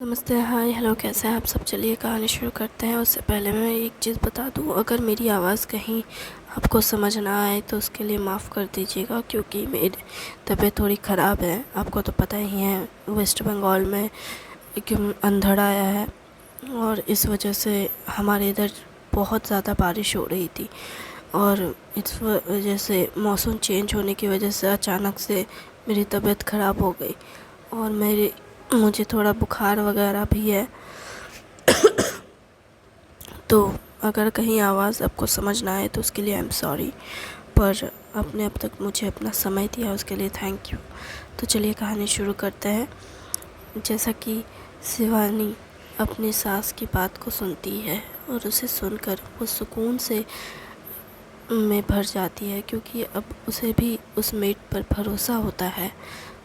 नमस्ते, हाय, हेलो, कैसे हैं आप सब। चलिए कहानी शुरू करते हैं। उससे पहले मैं एक चीज़ बता दूं, अगर मेरी आवाज़ कहीं आपको समझ ना आए तो उसके लिए माफ़ कर दीजिएगा, क्योंकि मेरी तबीयत थोड़ी ख़राब है। आपको तो पता ही है, वेस्ट बंगाल में एक अंधड़ आया है और इस वजह से हमारे इधर बहुत ज़्यादा बारिश हो रही थी और इस वजह से मौसम चेंज होने की वजह से अचानक से मेरी तबीयत ख़राब हो गई और मुझे थोड़ा बुखार वगैरह भी है। तो अगर कहीं आवाज़ आपको समझ ना आए तो उसके लिए आई एम सॉरी, पर आपने अब तक मुझे अपना समय दिया उसके लिए थैंक यू। तो चलिए कहानी शुरू करते हैं। जैसा कि शिवानी अपनी सास की बात को सुनती है और उसे सुनकर वो सुकून से में भर जाती है, क्योंकि अब उसे भी उस मेट पर भरोसा होता है।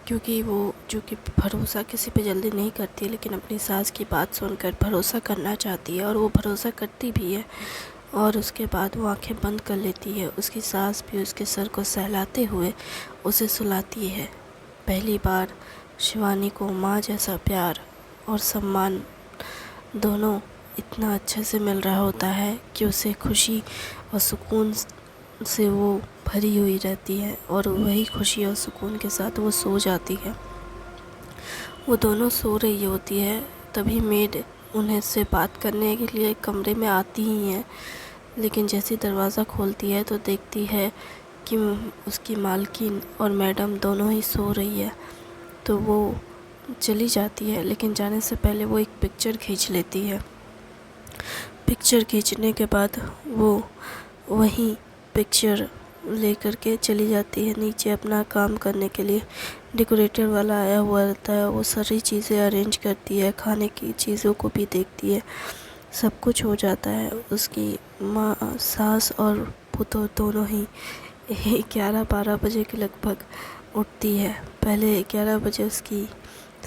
क्योंकि वो चूँकि भरोसा किसी पे जल्दी नहीं करती है, लेकिन अपनी सास की बात सुनकर भरोसा करना चाहती है और वो भरोसा करती भी है। और उसके बाद वो आंखें बंद कर लेती है। उसकी सास भी उसके सर को सहलाते हुए उसे सुलाती है। पहली बार शिवानी को माँ जैसा प्यार और सम्मान दोनों इतना अच्छे से मिल रहा होता है कि उसे खुशी और सुकून से वो भरी हुई रहती है और वही खुशी और सुकून के साथ वो सो जाती है। वो दोनों सो रही होती है, तभी मेड उन्हें से बात करने के लिए कमरे में आती ही है। लेकिन जैसे दरवाज़ा खोलती है तो देखती है कि उसकी मालकिन और मैडम दोनों ही सो रही है। तो वो चली जाती है, लेकिन जाने से पहले वो एक पिक्चर खींच लेती है। पिक्चर खींचने के बाद वो वहीं पिक्चर लेकर के चली जाती है नीचे अपना काम करने के लिए। डेकोरेटर वाला आया हुआ रहता है, वो सारी चीज़ें अरेंज करती है, खाने की चीज़ों को भी देखती है। सब कुछ हो जाता है। उसकी माँ, सास और पुतोह दोनों ही 11-12 बजे के लगभग उठती है। पहले 11 बजे उसकी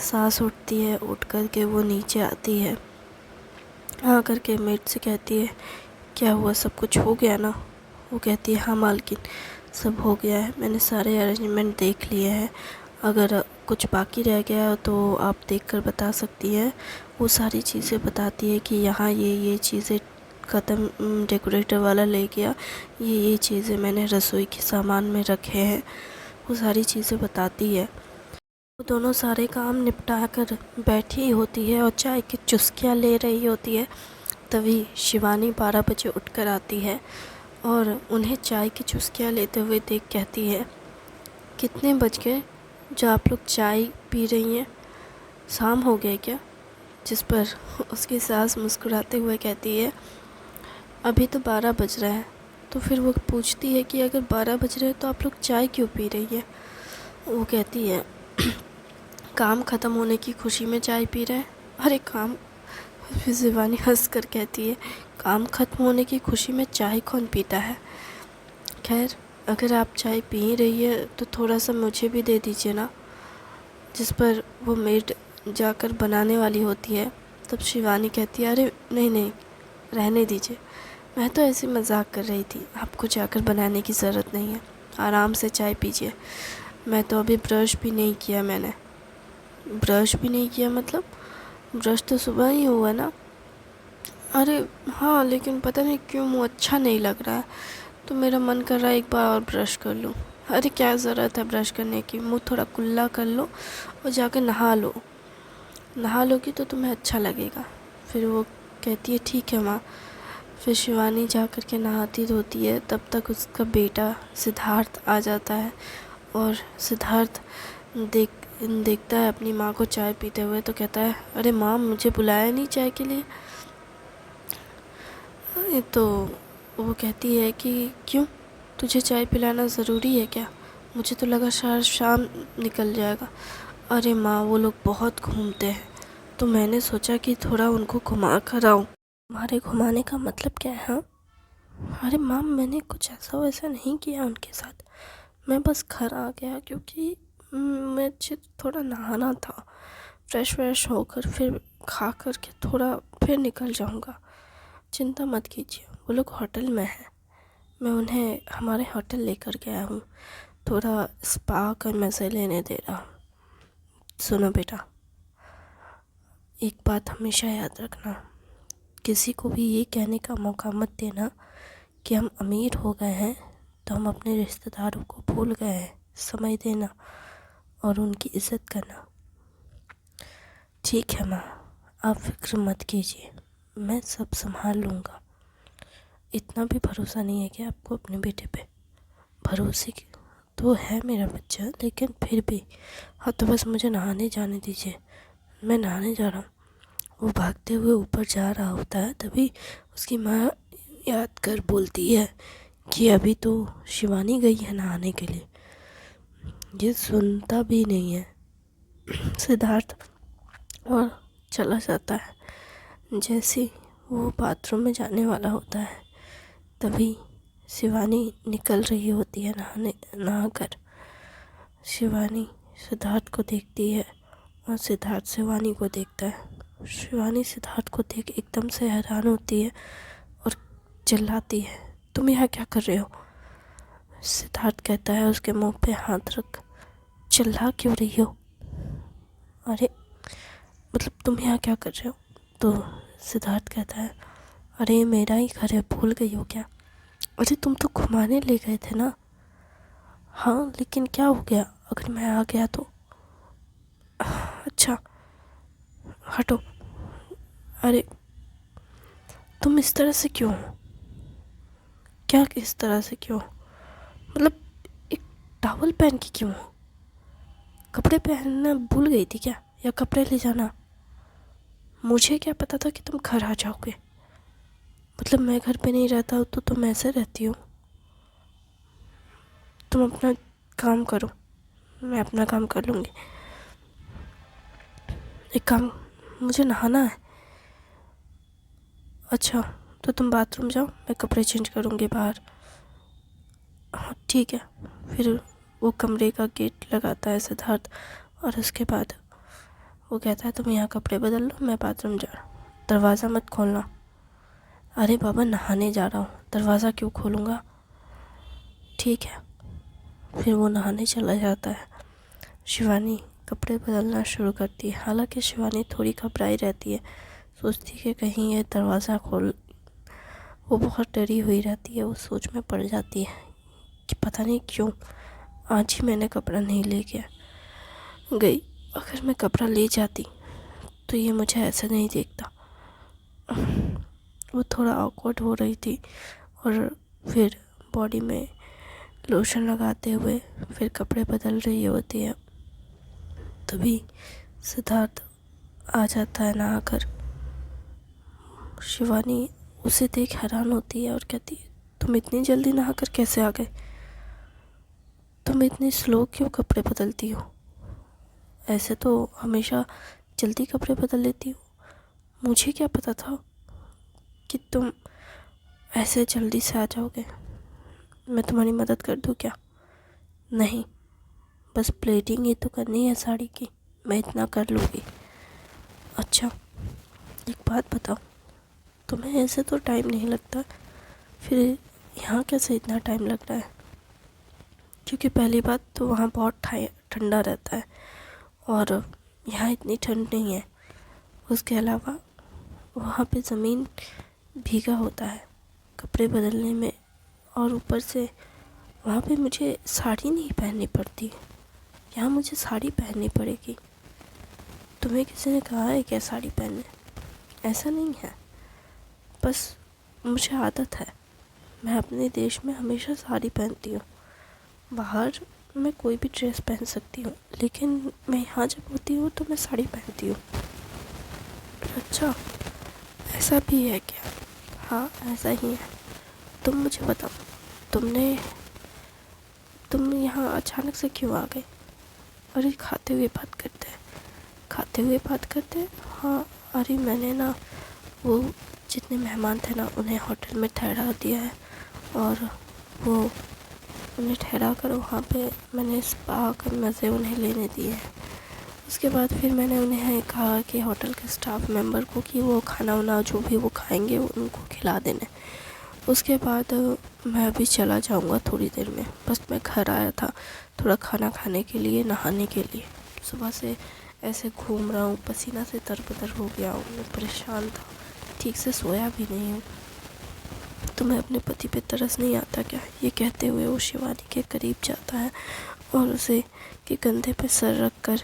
सास उठती है, उठ कर के वो नीचे आती है। आकर के मेड से कहती है, क्या हुआ, सब कुछ हो गया ना। वो कहती है, हाँ मालकिन, सब हो गया है, मैंने सारे अरेंजमेंट देख लिए हैं। अगर कुछ बाकी रह गया हो तो आप देखकर बता सकती हैं। वो सारी चीज़ें बताती है कि यहाँ ये चीज़ें ख़त्म, डेकोरेटर वाला ले गया, ये चीज़ें मैंने रसोई के सामान में रखे हैं। वो सारी चीज़ें बताती है। वो दोनों सारे काम निपटा कर बैठी होती है और चाय की चुस्कियाँ ले रही होती है। तभी शिवानी 12 बजे उठकर आती है और उन्हें चाय की चुस्कियाँ लेते हुए देख कहती है, कितने बज गए जो आप लोग चाय पी रही हैं, शाम हो गया क्या। जिस पर उसकी सास मुस्कुराते हुए कहती है, अभी तो 12 बज रहे हैं। तो फिर वो पूछती है कि अगर 12 बज रहे हैं तो आप लोग चाय क्यों पी रही है। वो कहती है, काम ख़त्म होने की खुशी में चाय पी रहे हैं। अरे काम, फिर शिवानी हंस कर कहती है, काम ख़त्म होने की खुशी में चाय कौन पीता है। खैर, अगर आप चाय पी ही रही है तो थोड़ा सा मुझे भी दे दीजिए ना। जिस पर वो मेड जाकर बनाने वाली होती है। तब शिवानी कहती है, अरे नहीं नहीं, रहने दीजिए, मैं तो ऐसे मजाक कर रही थी, आपको जाकर बनाने की ज़रूरत नहीं है, आराम से चाय पीजिए। मैं तो अभी ब्रश भी नहीं किया। मैंने ब्रश भी नहीं किया मतलब, ब्रश तो सुबह ही हुआ ना। अरे हाँ, लेकिन पता नहीं क्यों मुँह अच्छा नहीं लग रहा है, तो मेरा मन कर रहा है एक बार और ब्रश कर लूँ। अरे क्या ज़रूरत है ब्रश करने की, मुँह थोड़ा कुल्ला कर लो और जाकर नहा लो। नहा लोगी तो तुम्हें अच्छा लगेगा। फिर वो कहती है, ठीक है माँ। फिर शिवानी जा कर के नहाती धोती है। तब तक उसका बेटा सिद्धार्थ आ जाता है और सिद्धार्थ देखता है अपनी माँ को चाय पीते हुए, तो कहता है, अरे माँ, मुझे बुलाया नहीं चाय के लिए। तो वो कहती है कि क्यों, तुझे चाय पिलाना ज़रूरी है क्या, मुझे तो लगा शाम निकल जाएगा। अरे माँ, वो लोग बहुत घूमते हैं, तो मैंने सोचा कि थोड़ा उनको घुमा कर आऊँ। तुम्हारे घुमाने का मतलब क्या है, हाँ। अरे माँ, मैंने कुछ ऐसा वैसा नहीं किया उनके साथ, मैं बस घर आ गया क्योंकि मुझे थोड़ा नहाना था। फ्रेश व्रेश होकर फिर खा कर के थोड़ा फिर निकल जाऊँगा, चिंता मत कीजिए। वो लोग होटल में हैं, मैं उन्हें हमारे होटल लेकर गया हूँ, थोड़ा स्पा का मज़े लेने दे रहा हूँ। सुनो बेटा, एक बात हमेशा याद रखना, किसी को भी ये कहने का मौका मत देना कि हम अमीर हो गए हैं तो हम अपने रिश्तेदारों को भूल गए हैं। समय देना और उनकी इज़्ज़त करना। ठीक है माँ, आप फिक्र मत कीजिए, मैं सब संभाल लूँगा। इतना भी भरोसा नहीं है कि आपको अपने बेटे पे? भरोसे की तो है मेरा बच्चा, लेकिन फिर भी। हाँ, तो बस मुझे नहाने जाने दीजिए, मैं नहाने जा रहा हूँ। वो भागते हुए ऊपर जा रहा होता है, तभी उसकी माँ याद कर बोलती है कि अभी तो शिवानी गई है नहाने के लिए। ये सुनता भी नहीं है सिद्धार्थ और चला जाता है। जैसे ही वो बाथरूम में जाने वाला होता है, तभी शिवानी निकल रही होती है नहाकर। शिवानी सिद्धार्थ को देखती है और सिद्धार्थ शिवानी को देखता है। शिवानी सिद्धार्थ को देख एकदम से हैरान होती है और चिल्लाती है, तुम यहाँ क्या कर रहे हो? सिद्धार्थ कहता है उसके मुंह पे हाथ रख, चिल्ला क्यों रही हो? अरे मतलब तुम यहाँ क्या कर रहे हो? तो सिद्धार्थ कहता है, अरे मेरा ही घर है, भूल गई हो क्या? अरे तुम तो घुमाने ले गए थे ना। हाँ, लेकिन क्या हो गया अगर मैं आ गया तो? अच्छा हटो। अरे तुम इस तरह से क्यों हो? क्या इस तरह से क्यों? मतलब एक टॉवल पहन के क्यों हो? कपड़े पहनना भूल गई थी क्या, या कपड़े ले जाना? मुझे क्या पता था कि तुम घर आ जाओगे? मतलब मैं घर पे नहीं रहता हूँ तो तुम ऐसे रहती हो? तुम अपना काम करो, मैं अपना काम कर लूँगी। एक काम, मुझे नहाना है। अच्छा, तो तुम बाथरूम जाओ, मैं कपड़े चेंज करूँगी बाहर। हाँ ठीक है। फिर वो कमरे का गेट लगाता है सिद्धार्थ, और उसके बाद वो कहता है तुम यहाँ कपड़े बदल लो, मैं बाथरूम जा रहा हूँ, दरवाज़ा मत खोलना। अरे बाबा, नहाने जा रहा हूँ, दरवाज़ा क्यों खोलूँगा? ठीक है। फिर वो नहाने चला जाता है। शिवानी कपड़े बदलना शुरू करती है। हालांकि शिवानी थोड़ी घबराई रहती है, सोचती है कि कहीं ये दरवाज़ा खोल। वो बहुत डरी हुई रहती है। वो सोच में पड़ जाती है कि पता नहीं क्यों आज ही मैंने कपड़ा नहीं ले गई। अगर मैं कपड़ा ले जाती तो ये मुझे ऐसे नहीं देखता। वो थोड़ा ऑकवर्ड हो रही थी और फिर बॉडी में लोशन लगाते हुए फिर कपड़े बदल रही होती है। तभी सिद्धार्थ आ जाता है नहाकर। शिवानी उसे देख हैरान होती है और कहती है, तुम इतनी जल्दी नहाकर कैसे आ गए? तुम इतनी स्लो क्यों कपड़े बदलती हो? ऐसे तो हमेशा जल्दी कपड़े बदल लेती हो। मुझे क्या पता था कि तुम ऐसे जल्दी से आ जाओगे। मैं तुम्हारी मदद कर दूँ क्या? नहीं, बस प्लेटिंग ही तो करनी है साड़ी की, मैं इतना कर लूँगी। अच्छा एक बात बताओ, तुम्हें ऐसे तो टाइम नहीं लगता, फिर यहाँ कैसे इतना टाइम लग रहा है? क्योंकि पहली बात तो वहाँ बहुत ठंडा रहता है और यहाँ इतनी ठंड नहीं है। उसके अलावा वहाँ पे ज़मीन भीगा होता है कपड़े बदलने में, और ऊपर से वहाँ पे मुझे साड़ी नहीं पहननी पड़ती, यहाँ मुझे साड़ी पहननी पड़ेगी। तुम्हें किसी ने कहा है क्या साड़ी पहनने? ऐसा नहीं है, बस मुझे आदत है। मैं अपने देश में हमेशा साड़ी पहनती हूँ। बाहर मैं कोई भी ड्रेस पहन सकती हूँ, लेकिन मैं यहाँ जब होती हूँ तो मैं साड़ी पहनती हूँ। अच्छा ऐसा भी है क्या? हाँ ऐसा ही है। तुम मुझे बताओ, तुम यहाँ अचानक से क्यों आ गए? अरे खाते हुए बात करते हैं। हाँ अरे मैंने ना वो जितने मेहमान थे ना उन्हें होटल में ठहरा दिया है, और वो उन्हें ठहरा कर वहाँ पे मैंने स्पा के मज़े उन्हें लेने दिए हैं। उसके बाद फिर मैंने उन्हें कहा कि होटल के स्टाफ मेंबर को कि वो खाना वाना जो भी वो खाएंगे वो उनको खिला देने। उसके बाद मैं अभी चला जाऊंगा थोड़ी देर में, बस मैं घर आया था थोड़ा खाना खाने के लिए, नहाने के लिए। सुबह से ऐसे घूम रहा हूँ, पसीना से तरबतर हो गया हूँ, मैं परेशान था, ठीक से सोया भी नहीं हूँ। तुम्हें अपने पति पे तरस नहीं आता क्या? ये कहते हुए वो शिवानी के करीब जाता है और उसे के कंधे पे सर रख कर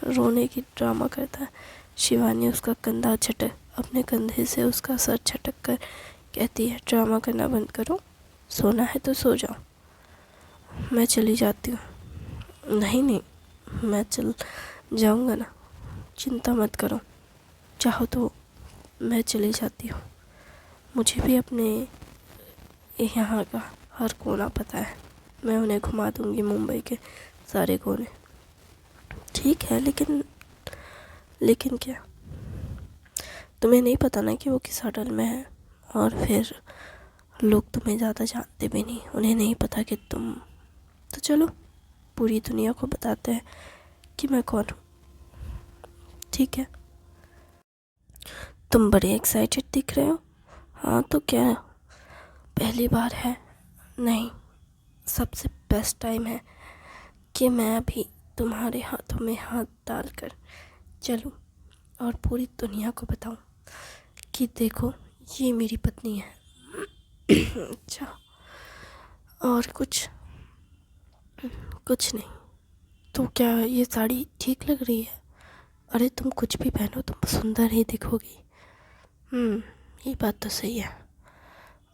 रोने की ड्रामा करता है। शिवानी उसका कंधा झटक अपने कंधे से उसका सर झटक कर कहती है, ड्रामा करना बंद करो, सोना है तो सो जाओ, मैं चली जाती हूँ। नहीं नहीं, मैं चल जाऊँगा ना, चिंता मत करो, चाहो तो मैं चली जाती हूँ। मुझे भी अपने यहाँ का हर कोना पता है, मैं उन्हें घुमा दूँगी मुंबई के सारे कोने। ठीक है, लेकिन क्या? तुम्हें नहीं पता ना कि वो किस होटल में है? और फिर लोग तुम्हें ज़्यादा जानते भी नहीं, उन्हें नहीं पता कि तुम। तो चलो पूरी दुनिया को बताते हैं कि मैं कौन हूँ। ठीक है, तुम बड़े एक्साइटेड दिख रहे हो। हाँ तो क्या पहली बार है? नहीं, सबसे बेस्ट टाइम है कि मैं अभी तुम्हारे हाथों में हाथ डालकर चलूं और पूरी दुनिया को बताऊं कि देखो ये मेरी पत्नी है। अच्छा, और कुछ नहीं। तो क्या ये साड़ी ठीक लग रही है? अरे तुम कुछ भी पहनो, तुम सुंदर ही दिखोगी। ये बात तो सही है।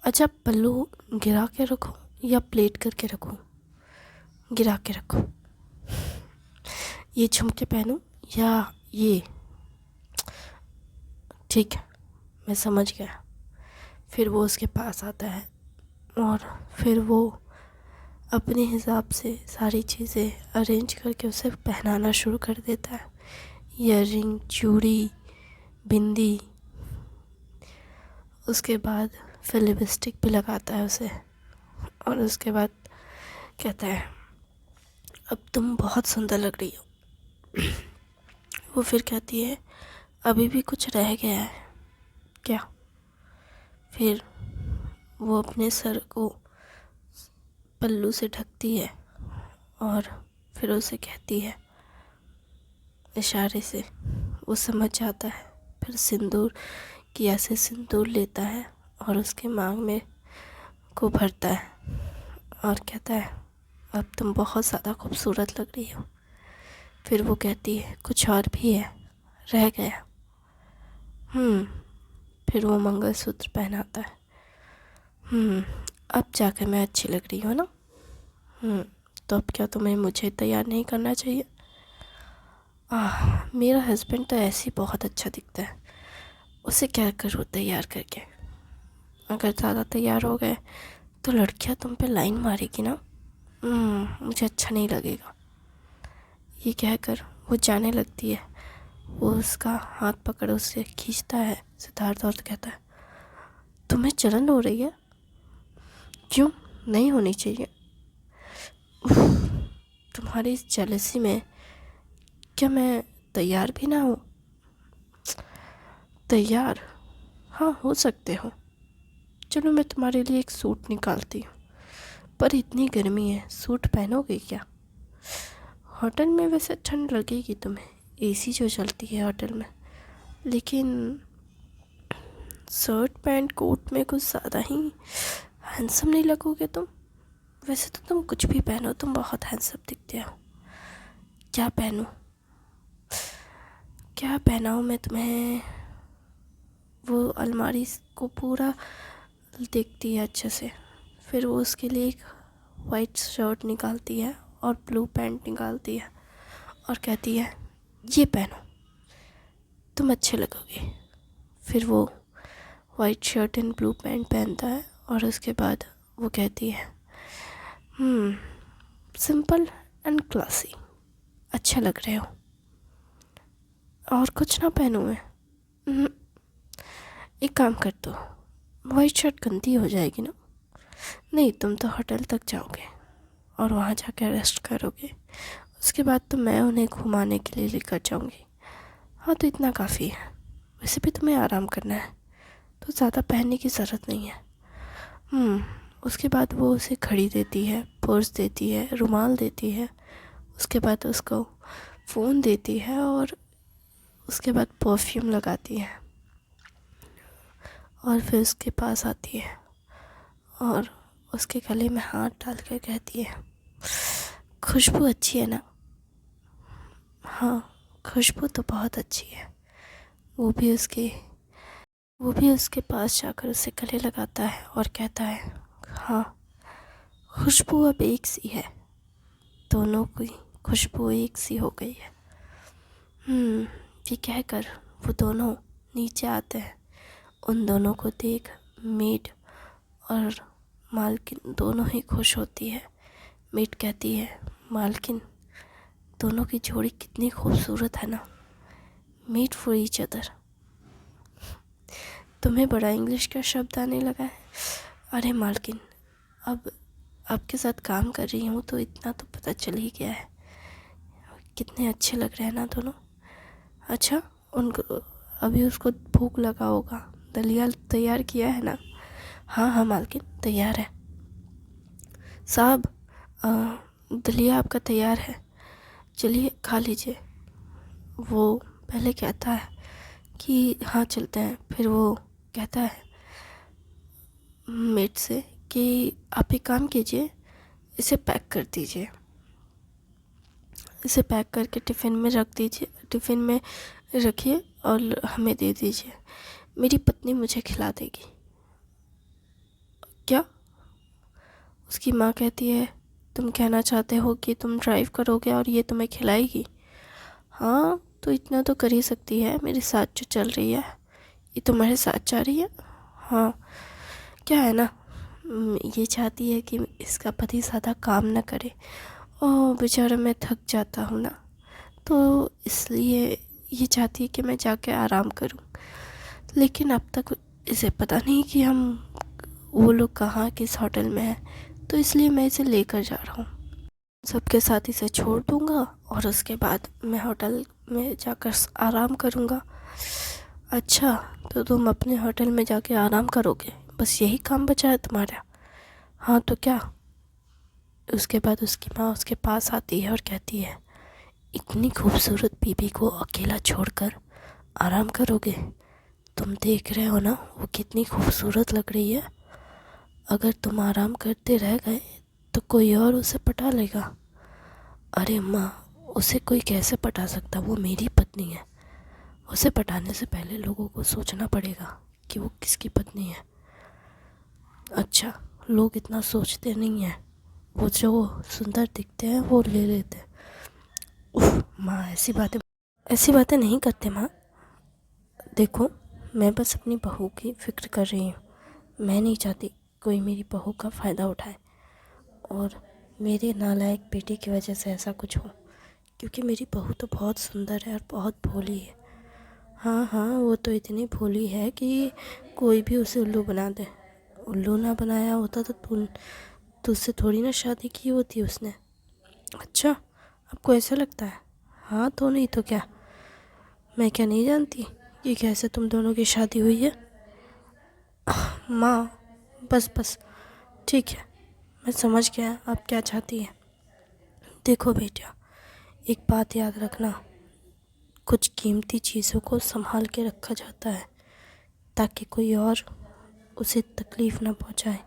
अच्छा, पल्लू गिरा के रखो या प्लेट करके रखो? गिरा के रखो। ये झुमके पहनूं या ये? ठीक है, मैं समझ गया। फिर वो उसके पास आता है और फिर वो अपने हिसाब से सारी चीज़ें अरेंज करके उसे पहनाना शुरू कर देता है। ईयररिंग, चूड़ी, बिंदी, उसके बाद फिर लिपस्टिक भी लगाता है उसे और उसके बाद कहता है, अब तुम बहुत सुंदर लग रही हो। वो फिर कहती है, अभी भी कुछ रह गया है क्या? फिर वो अपने सर को पल्लू से ढकती है और फिर उसे कहती है इशारे से। वो समझ जाता है, फिर सिंदूर की ऐसे सिंदूर लेता है और उसके मांग में को भरता है और कहता है, अब तुम बहुत ज़्यादा खूबसूरत लग रही हो। फिर वो कहती है, कुछ और भी है, रह गया? फिर वो मंगलसूत्र पहनाता है। अब जाकर मैं अच्छी लग रही हूँ ना? तो अब क्या तुम्हें मुझे तैयार नहीं करना चाहिए? मेरा हस्बैंड तो ऐसे ही बहुत अच्छा दिखता है, उसे क्या करूँ तैयार करके? अगर ज़्यादा तैयार हो गए तो लड़कियां तुम पे लाइन मारेगी ना, मुझे अच्छा नहीं लगेगा। ये कहकर वो जाने लगती है। वो उसका हाथ पकड़ उसे खींचता है सिद्धार्थ और कहता है, तुम्हें जलन हो रही है? क्यों नहीं होनी चाहिए? तुम्हारी इस जेलसी में क्या मैं तैयार भी ना हूँ? तैयार? हाँ, हो सकते हो। चलो मैं तुम्हारे लिए एक सूट निकालती हूँ, पर इतनी गर्मी है, सूट पहनोगे क्या? होटल में वैसे ठंड लगेगी तुम्हें, एसी जो चलती है होटल में, लेकिन शर्ट पैंट कोट में कुछ ज़्यादा ही हैंडसम नहीं लगोगे तुम? वैसे तो तुम कुछ भी पहनो, तुम बहुत हैंडसम दिखते हो। क्या पहनूं? क्या पहनाऊं मैं तुम्हें? वो अलमारी को पूरा देखती है अच्छे से, फिर वो उसके लिए एक वाइट शर्ट निकालती है और ब्लू पैंट निकालती है और कहती है, ये पहनो, तुम अच्छे लगोगे। फिर वो white shirt and blue pant पहनता है और उसके बाद वो कहती है, सिंपल एंड क्लासी, अच्छा लग रहे हो। और कुछ ना पहनूं मैं? एक काम कर दो, वाइट शर्ट गंदी हो जाएगी ना? नहीं, तुम तो होटल तक जाओगे और वहाँ जाकर रेस्ट करोगे, उसके बाद तो मैं उन्हें घुमाने के लिए लेकर जाऊँगी। हाँ, तो इतना काफ़ी है। वैसे भी तुम्हें आराम करना है तो ज़्यादा पहनने की ज़रूरत नहीं है। उसके बाद वो उसे घड़ी देती है, पर्स देती है, रुमाल देती है, उसके बाद उसको फ़ोन देती है और उसके बाद परफ्यूम लगाती है और फिर उसके पास आती है और उसके गले में हाथ डाल कर कहती है, खुशबू अच्छी है ना? हाँ, खुशबू तो बहुत अच्छी है। वो भी उसके पास जाकर उसे गले लगाता है और कहता है, हाँ, खुशबू अब एक सी है, दोनों की खुशबू एक सी हो गई है। ये कहकर वो दोनों नीचे आते हैं। उन दोनों को देख मेड और मालकिन दोनों ही खुश होती है। मेड कहती है, मालकिन, दोनों की जोड़ी कितनी खूबसूरत है ना, मेड फॉर ईच अदर। तुम्हें बड़ा इंग्लिश का शब्द आने लगा है। अरे मालकिन, अब आपके साथ काम कर रही हूँ तो इतना तो पता चल ही गया है, कितने अच्छे लग रहे हैं ना दोनों। अच्छा, उनको अभी उसको भूख लगा होगा, दलिया तैयार किया है ना? हाँ हाँ मालकिन, तैयार है। साहब, दलिया आपका तैयार है, चलिए खा लीजिए। वो पहले कहता है कि हाँ चलते हैं, फिर वो कहता है मेट से कि आप एक काम कीजिए, इसे पैक कर दीजिए, इसे पैक करके टिफ़िन में रख दीजिए, टिफ़िन में रखिए और हमें दे दीजिए, मेरी पत्नी मुझे खिला देगी। क्या? उसकी माँ कहती है, तुम कहना चाहते हो कि तुम ड्राइव करोगे और ये तुम्हें खिलाएगी? हाँ, तो इतना तो कर ही सकती है, मेरे साथ जो चल रही है, ये तुम्हारे साथ जा रही है। हाँ, क्या है ना, ये चाहती है कि इसका पति ज़्यादा काम ना करे, और बेचारा मैं थक जाता हूँ ना, तो इसलिए ये चाहती है कि मैं जाके आराम करूँ। लेकिन अब तक इसे पता नहीं कि हम वो लोग कहाँ किस होटल में हैं, तो इसलिए मैं इसे लेकर जा रहा हूँ। सबके साथ इसे छोड़ दूँगा और उसके बाद मैं होटल में जाकर आराम करूँगा। अच्छा, तो तुम अपने होटल में जाके आराम करोगे, बस यही काम बचा है तुम्हारा? हाँ, तो क्या? उसके बाद उसकी माँ उसके पास आती है और कहती है, इतनी खूबसूरत बीबी को अकेला छोड़कर आराम करोगे? तुम देख रहे हो ना वो कितनी खूबसूरत लग रही है, अगर तुम आराम करते रह गए तो कोई और उसे पटा लेगा। अरे माँ, उसे कोई कैसे पटा सकता, वो मेरी पत्नी है, उसे पटाने से पहले लोगों को सोचना पड़ेगा कि वो किसकी पत्नी है। अच्छा, लोग इतना सोचते नहीं हैं, वो जो सुंदर दिखते हैं वो ले लेते हैं। उफ माँ, ऐसी बातें नहीं करते माँ। देखो, मैं बस अपनी बहू की फ़िक्र कर रही हूँ, मैं नहीं चाहती कोई मेरी बहू का फ़ायदा उठाए और मेरे नालायक बेटे की वजह से ऐसा कुछ हो, क्योंकि मेरी बहू तो बहुत सुंदर है और बहुत भोली है। हाँ हाँ, वो तो इतनी भोली है कि कोई भी उसे उल्लू बना दे। उल्लू ना बनाया होता तो तुझसे थोड़ी ना शादी की होती उसने। अच्छा, आपको ऐसा लगता है? हाँ, तो नहीं तो क्या, मैं क्या नहीं जानती कि कैसे तुम दोनों की शादी हुई है? माँ, बस बस, ठीक है, मैं समझ गया आप क्या चाहती हैं। देखो बेटा, एक बात याद रखना, कुछ कीमती चीज़ों को संभाल के रखा जाता है ताकि कोई और उसे तकलीफ़ ना पहुंचाए।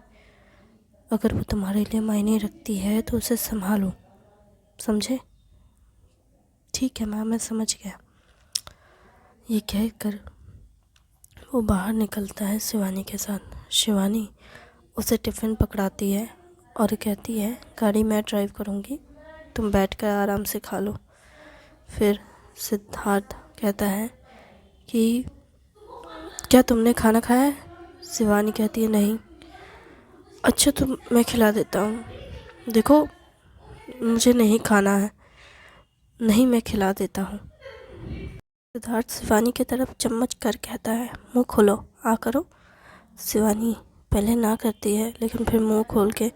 अगर वो तुम्हारे लिए मायने रखती है तो उसे संभालो, समझे? ठीक है माँ, मैं समझ गया। ये कहकर वो बाहर निकलता है शिवानी के साथ। शिवानी उसे टिफ़िन पकड़ाती है और कहती है, गाड़ी मैं ड्राइव करूँगी, तुम बैठ कर आराम से खा लो। फिर सिद्धार्थ कहता है कि क्या तुमने खाना खाया है? शिवानी कहती है, नहीं। अच्छा, तो मैं खिला देता हूँ। देखो, मुझे नहीं खाना है। नहीं, मैं खिला देता हूँ। सिद्धार्थ शिवानी की तरफ चम्मच कर कहता है, मुंह खोलो, आ करो। शिवानी पहले ना करती है, लेकिन फिर मुंह खोल के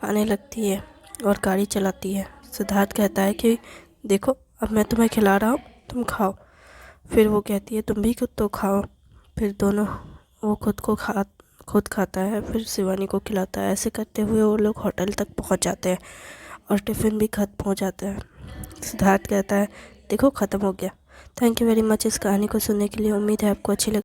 आने लगती है और गाड़ी चलाती है। सिद्धार्थ कहता है कि देखो, अब मैं तुम्हें खिला रहा हूँ, तुम खाओ। फिर वो कहती है, तुम भी खुद तो खाओ। फिर दोनों, वो खुद खाता है, फिर शिवानी को खिलाता है। ऐसे करते हुए वो लोग होटल तक पहुँच जाते हैं। और टिफ़िन भी ख़त्म हो जाता है। सिद्धार्थ कहता है, देखो ख़त्म हो गया। थैंक यू वेरी मच इस कहानी को सुनने के लिए। उम्मीद है आपको अच्छी लगी।